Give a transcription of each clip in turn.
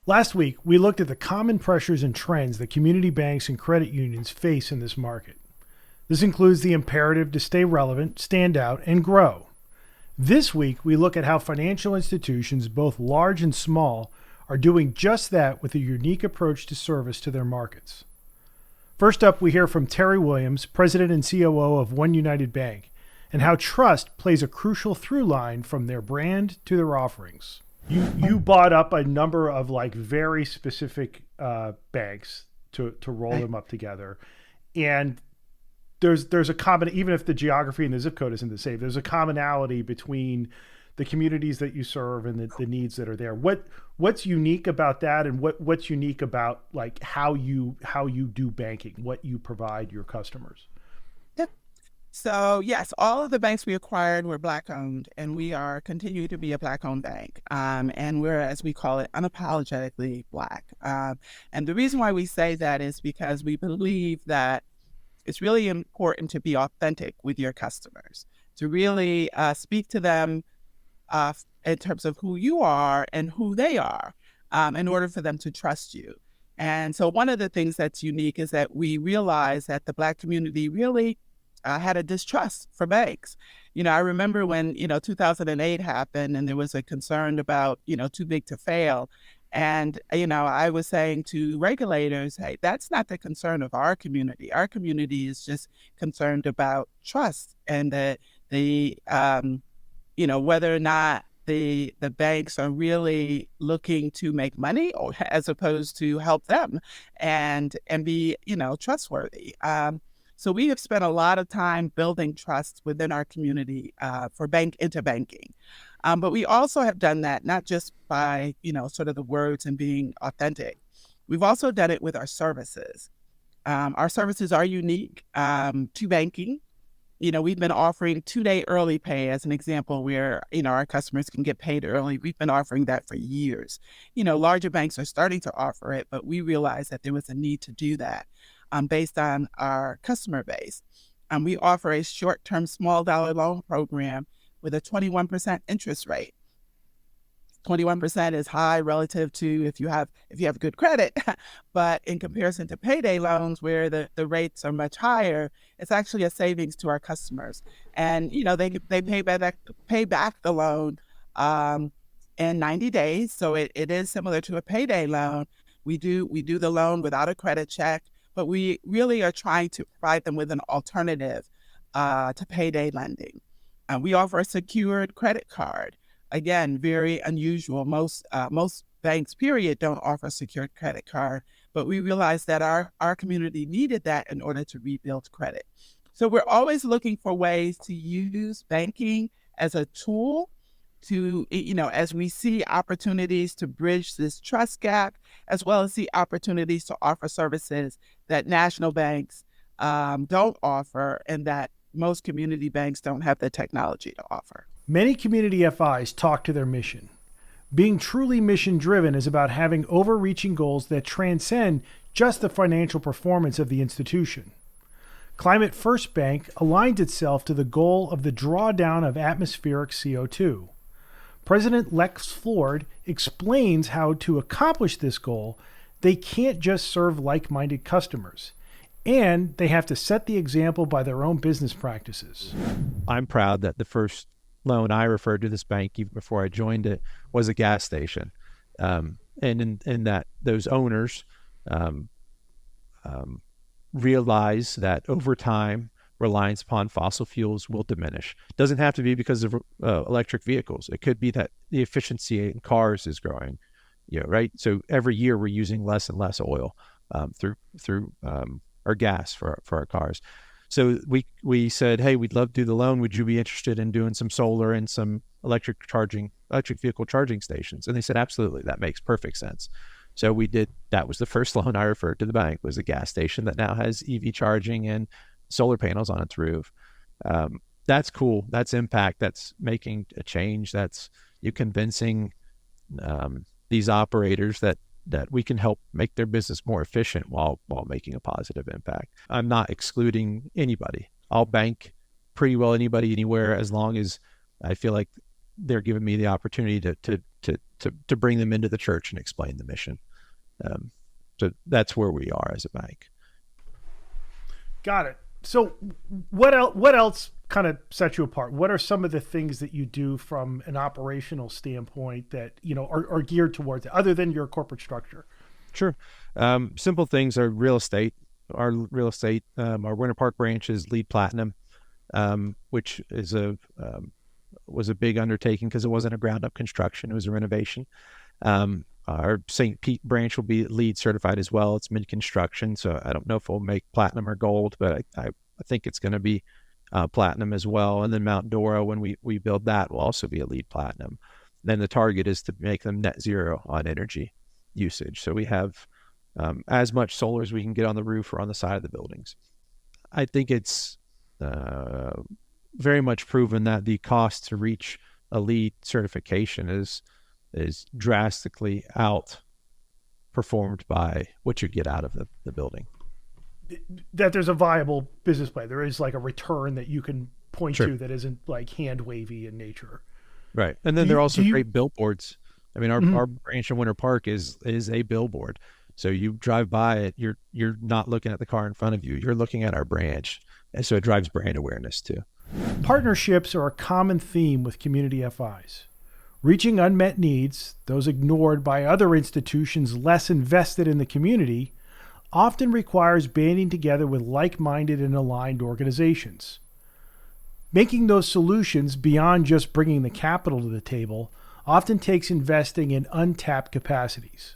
Last week, we looked at the common pressures and trends that community banks and credit unions face in this market. This includes the imperative to stay relevant, stand out, and grow. This week, we look at how financial institutions, both large and small, are doing just that with a unique approach to service to their markets. First up, we hear from Teri Williams, President and COO of OneUnited Bank, and how trust plays a crucial through line from their brand to their offerings. You bought up a number of very specific banks to roll them up together, and there's a common, even if the geography and the zip code isn't the same, there's a commonality between the communities that you serve and the needs that are there. What's unique about that, and what's unique about how you do banking, what you provide your customers? So yes, all of the banks we acquired were Black owned, and we are continue to be a Black owned bank. And we're, as we call it, unapologetically Black. And the reason why we say that is because we believe that it's really important to be authentic with your customers, to really speak to them in terms of who you are and who they are, in order for them to trust you. And so one of the things that's unique is that we realize that the Black community really had a distrust for banks. I remember when, 2008 happened and there was a concern about, too big to fail. And, I was saying to regulators, hey, that's not the concern of our community. Our community is just concerned about trust and whether or not the banks are really looking to make money or as opposed to help them and be, trustworthy. So we have spent a lot of time building trust within our community for into banking. But we also have done that not just by, sort of the words and being authentic. We've also done it with our services. Our services are unique to banking. We've been offering 2-day early pay as an example where, our customers can get paid early. We've been offering that for years. Larger banks are starting to offer it, but we realized that there was a need to do that based on our customer base. We offer a short-term small dollar loan program with a 21% interest rate. 21% is high relative to if you have good credit, but in comparison to payday loans where the rates are much higher, it's actually a savings to our customers. And they pay back the loan in 90 days, so it is similar to a payday loan. We do the loan without a credit check, but we really are trying to provide them with an alternative to payday lending. We offer a secured credit card. Again, very unusual. Most banks, period, don't offer a secured credit card, but we realized that our community needed that in order to rebuild credit. So we're always looking for ways to use banking as a tool to, as we see opportunities to bridge this trust gap, as well as see opportunities to offer services that national banks don't offer and that most community banks don't have the technology to offer. Many community FIs talk to their mission. Being truly mission-driven is about having overreaching goals that transcend just the financial performance of the institution. Climate First Bank aligns itself to the goal of the drawdown of atmospheric CO2. President Lex Ford explains how to accomplish this goal. They can't just serve like-minded customers, and they have to set the example by their own business practices. I'm proud that the first loan I referred to this bank, even before I joined it, was a gas station. And in that those owners realize that over time, reliance upon fossil fuels will diminish. It doesn't have to be because of electric vehicles. It could be that the efficiency in cars is growing, right? So every year we're using less and less oil through or gas for our cars. So we said, hey, we'd love to do the loan. Would you be interested in doing some solar and some electric vehicle charging stations? And they said, absolutely, that makes perfect sense. So we did. That was the first loan I referred to the bank, was a gas station that now has EV charging and solar panels on its roof. That's cool. That's impact. That's making a change. That's you convincing these operators that we can help make their business more efficient while making a positive impact. I'm not excluding anybody. I'll bank pretty well anybody anywhere as long as I feel like they're giving me the opportunity to to bring them into the church and explain the mission. So that's where we are as a bank. Got it. So what else kind of sets you apart? What are some of the things that you do from an operational standpoint that, are geared towards it, other than your corporate structure? Sure. Simple things are real estate. Our Winter Park branch is LEED Platinum, which is was a big undertaking because it wasn't a ground up construction. It was a renovation. Our St. Pete branch will be LEED certified as well. It's mid construction, so I don't know if we'll make platinum or gold, but I think it's going to be platinum as well. And then Mount Dora, when we build that, will also be a LEED Platinum. Then the target is to make them net zero on energy usage. So we have as much solar as we can get on the roof or on the side of the buildings. I think it's very much proven that the cost to reach a LEED certification is drastically outperformed by what you get out of the building. That there's a viable business plan. There is like a return that you can point Sure. to that isn't like hand wavy in nature. Right. And then there are also great billboards. I mean, our branch in Winter Park is a billboard. So you drive by it, you're not looking at the car in front of you. You're looking at our branch. And so it drives brand awareness too. Partnerships are a common theme with community FIs. Reaching unmet needs, those ignored by other institutions less invested in the community, often requires banding together with like-minded and aligned organizations. Making those solutions beyond just bringing the capital to the table often takes investing in untapped capacities.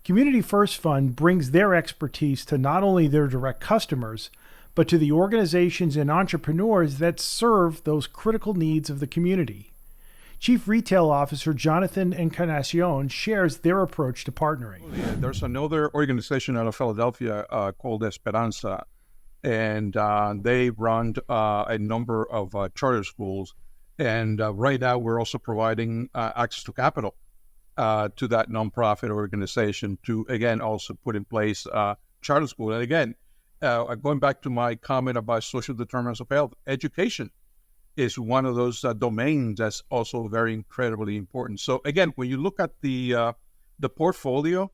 Community First Fund brings their expertise to not only their direct customers, but to the organizations and entrepreneurs that serve those critical needs of the community. Chief Retail Officer Jonathan Encarnacio shares their approach to partnering. There's another organization out of Philadelphia called Esperanza, and they run a number of charter schools. And right now, we're also providing access to capital to that nonprofit organization to, again, also put in place charter school. And again, going back to my comment about social determinants of health, education is one of those domains that's also very incredibly important. So again, when you look at the portfolio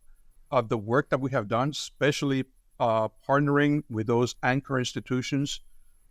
of the work that we have done, especially partnering with those anchor institutions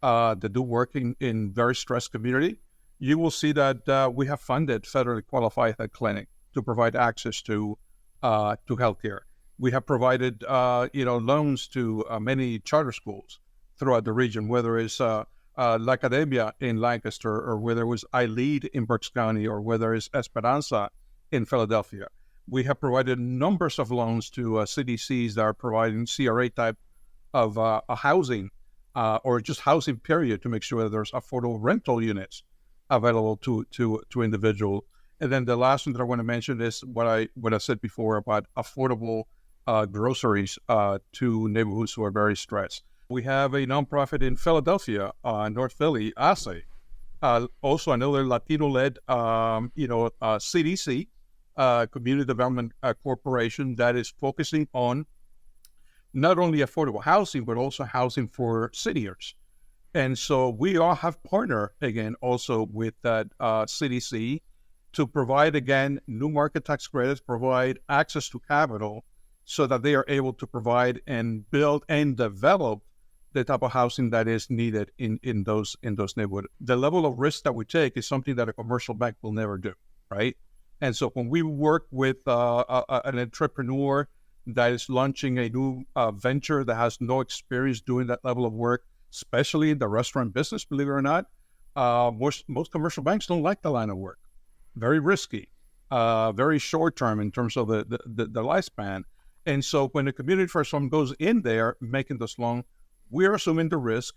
that do work in very stressed community, you will see that we have funded federally qualified health clinic to provide access to healthcare. We have provided loans to many charter schools throughout the region, whether it's La Academia in Lancaster, or whether it was iLead in Berks County, or whether it's Esperanza in Philadelphia. We have provided numbers of loans to CDCs that are providing CRA type of housing or just housing period to make sure that there's affordable rental units available to individuals. And then the last one that I want to mention is what I said before about affordable groceries to neighborhoods who are very stressed. We have a nonprofit in Philadelphia, North Philly, ASE. Also another Latino-led, CDC, Community Development Corporation, that is focusing on not only affordable housing, but also housing for seniors. And so we all have partnered, again, also with that CDC to provide, again, new market tax credits, provide access to capital so that they are able to provide and build and develop the type of housing that is needed in those neighborhoods. The level of risk that we take is something that a commercial bank will never do, right? And so when we work with an entrepreneur that is launching a new venture that has no experience doing that level of work, especially in the restaurant business, believe it or not, most commercial banks don't like the line of work. Very risky, very short term in terms of the lifespan. And so when the Community First Fund goes in there making this loan, we're assuming the risk.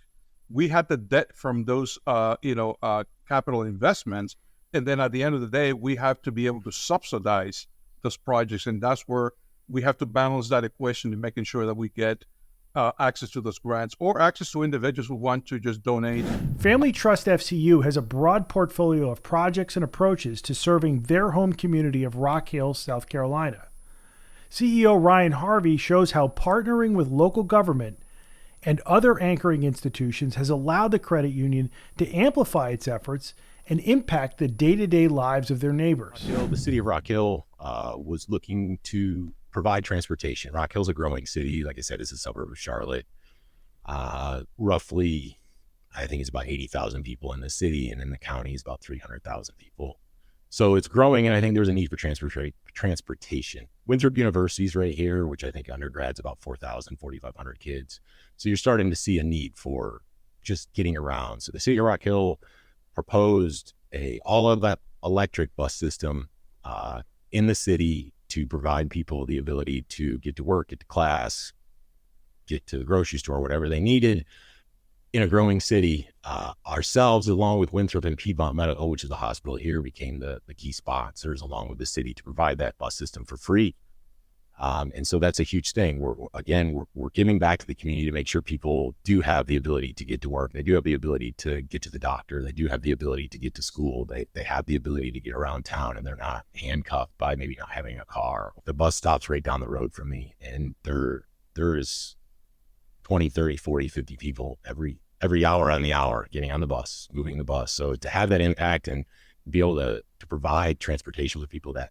We had the debt from those, capital investments. And then at the end of the day, we have to be able to subsidize those projects. And that's where we have to balance that equation in making sure that we get access to those grants or access to individuals who want to just donate. Family Trust FCU has a broad portfolio of projects and approaches to serving their home community of Rock Hill, South Carolina. CEO Ryan Harvey shows how partnering with local government and other anchoring institutions has allowed the credit union to amplify its efforts and impact the day-to-day lives of their neighbors. The city of Rock Hill was looking to provide transportation. Rock Hill's a growing city. Like I said, it's a suburb of Charlotte. Roughly, I think it's about 80,000 people in the city, and in the county is about 300,000 people. So it's growing, and I think there's a need for transportation. Winthrop University's right here, which I think undergrad's about 4,500 kids. So you're starting to see a need for just getting around. So the city of Rock Hill proposed all of that electric bus system in the city to provide people the ability to get to work, get to class, get to the grocery store, whatever they needed in a growing city. Ourselves, along with Winthrop and Piedmont Medical, which is the hospital here, became the key sponsors along with the city to provide that bus system for free. And so that's a huge thing. We're giving back to the community to make sure people do have the ability to get to work. They do have the ability to get to the doctor. They do have the ability to get to school. They have the ability to get around town, and they're not handcuffed by maybe not having a car. The bus stops right down the road from me, and there is 20, 30, 40, 50 people every hour on the hour getting on the bus, moving the bus. So to have that impact and be able to provide transportation with people that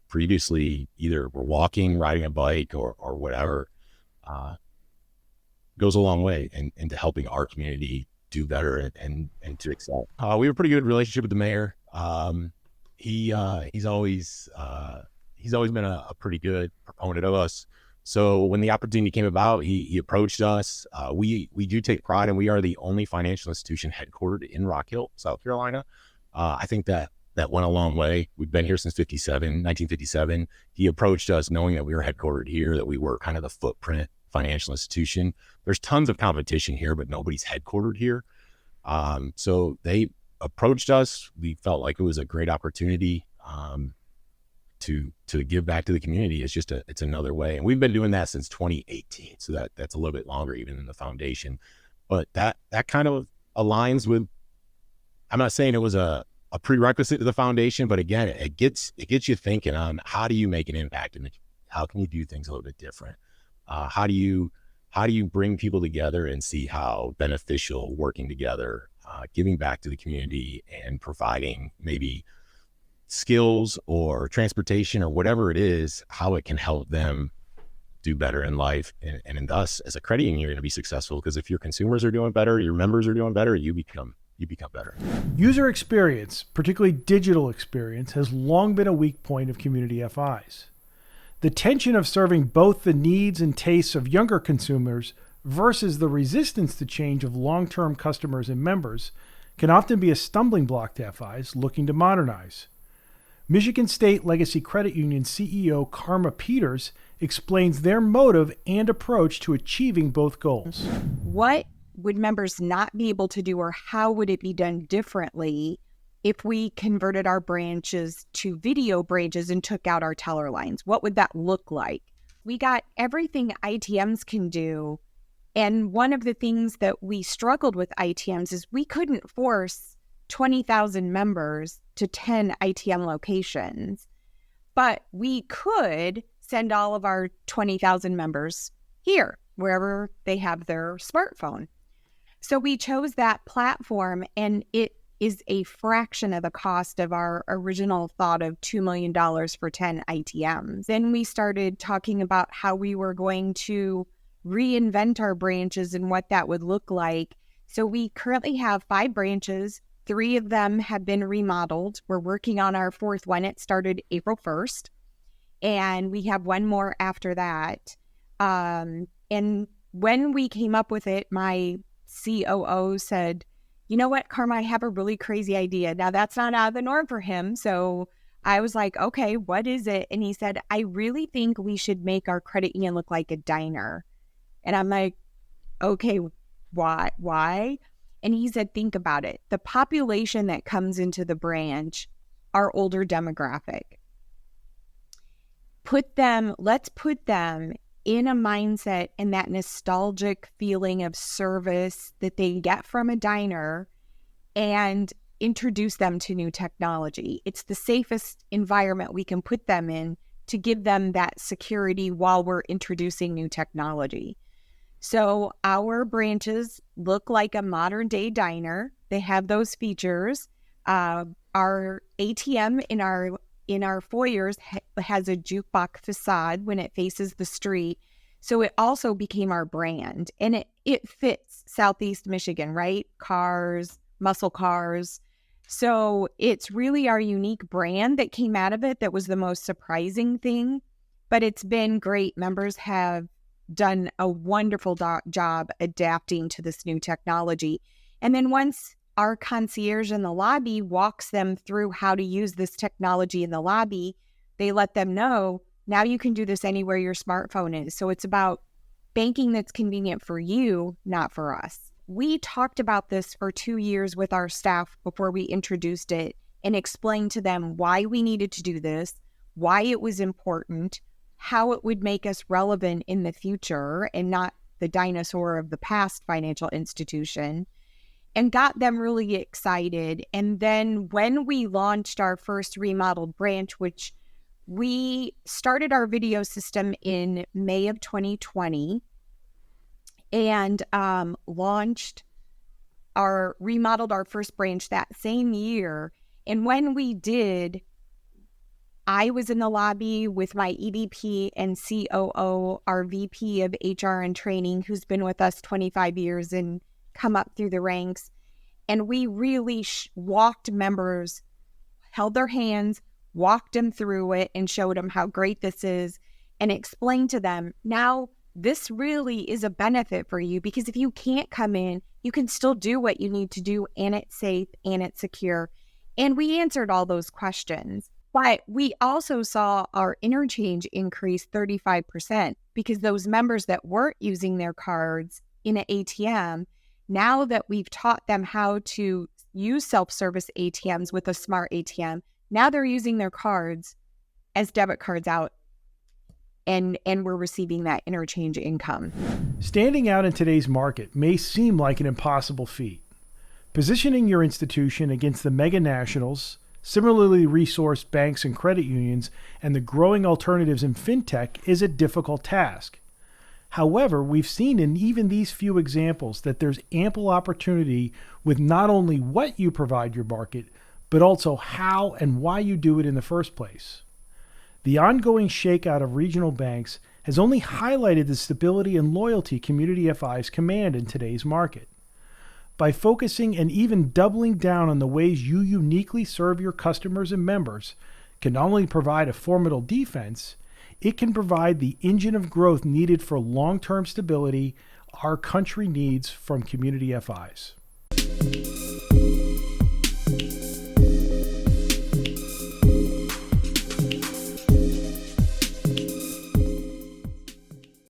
previously either were walking, riding a bike, or whatever, goes a long way into helping our community do better and to excel. We have a pretty good relationship with the mayor. He's always been a pretty good proponent of us. So when the opportunity came about, he approached us. We do take pride, and we are the only financial institution headquartered in Rock Hill, South Carolina. I think that went a long way. We've been here since 1957. He approached us knowing that we were headquartered here, that we were kind of the footprint financial institution. There's tons of competition here, but nobody's headquartered here. So they approached us. We felt like it was a great opportunity to give back to the community. It's another way. And we've been doing that since 2018. So that's a little bit longer even than the foundation. But that kind of aligns with, I'm not saying it was a prerequisite to the foundation, but again, it gets you thinking on how do you make an impact, and how can you do things a little bit different? How do you bring people together and see how beneficial working together, giving back to the community and providing maybe skills or transportation or whatever it is, how it can help them do better in life. And thus, as a credit union, you're going to be successful, because if your consumers are doing better, your members are doing better, you become better. User experience, particularly digital experience, has long been a weak point of community FIs. The tension of serving both the needs and tastes of younger consumers versus the resistance to change of long-term customers and members can often be a stumbling block to FIs looking to modernize. Michigan State Legacy Credit Union CEO Carma Peters explains their motive and approach to achieving both goals. What would members not be able to do, or how would it be done differently if we converted our branches to video branches and took out our teller lines? What would that look like? We got everything ITMs can do. And one of the things that we struggled with ITMs is we couldn't force 20,000 members to 10 ITM locations, but we could send all of our 20,000 members here, wherever they have their smartphone. So we chose that platform, and it is a fraction of the cost of our original thought of $2 million for 10 ITMs. Then we started talking about how we were going to reinvent our branches and what that would look like. So we currently have 5 branches. 3 of them have been remodeled. We're working on our 4th one. It started April 1st. And we have 1 more after that. And when we came up with it, my COO said, "You know what, Carma, I have a really crazy idea." Now, that's not out of the norm for him. So I was like, okay, what is it? And he said, "I really think we should make our credit union look like a diner." And I'm like, okay, why? And he said, think about it. The population that comes into the branch are older demographic. Let's put them in a mindset and that nostalgic feeling of service that they get from a diner, and introduce them to new technology. It's the safest environment we can put them in to give them that security while we're introducing new technology. So our branches look like a modern day diner. They have those features. Our ATM in our foyers has a jukebox facade when it faces the street. So it also became our brand, and it fits Southeast Michigan, right? Cars, muscle cars. So it's really our unique brand that came out of it that was the most surprising thing, but it's been great. Members have done a wonderful job adapting to this new technology. And then once our concierge in the lobby walks them through how to use this technology in the lobby, they let them know, now you can do this anywhere your smartphone is. So it's about banking that's convenient for you, not for us. We talked about this for 2 years with our staff before we introduced it and explained to them why we needed to do this, why it was important, how it would make us relevant in the future and not the dinosaur of the past financial institution, and got them really excited. And then when we launched our first remodeled branch, which we started our video system in May of 2020 and remodeled our first branch that same year. And when we did, I was in the lobby with my EVP and COO, our VP of HR and training, who's been with us 25 years and come up through the ranks. And we really walked members, held their hands, walked them through it and showed them how great this is and explained to them, now this really is a benefit for you, because if you can't come in, you can still do what you need to do, and it's safe and it's secure. And we answered all those questions. But we also saw our interchange increase 35% because those members that weren't using their cards in an ATM, now that we've taught them how to use self-service ATMs with a smart ATM, now they're using their cards as debit cards out, and we're receiving that interchange income. Standing out in today's market may seem like an impossible feat. Positioning your institution against the mega nationals, similarly resourced banks and credit unions, and the growing alternatives in fintech is a difficult task. However, we've seen in even these few examples that there's ample opportunity with not only what you provide your market, but also how and why you do it in the first place. The ongoing shakeout of regional banks has only highlighted the stability and loyalty community FIs command in today's market. By focusing and even doubling down on the ways you uniquely serve your customers and members can not only provide a formidable defense, it can provide the engine of growth needed for long-term stability our country needs from community FIs.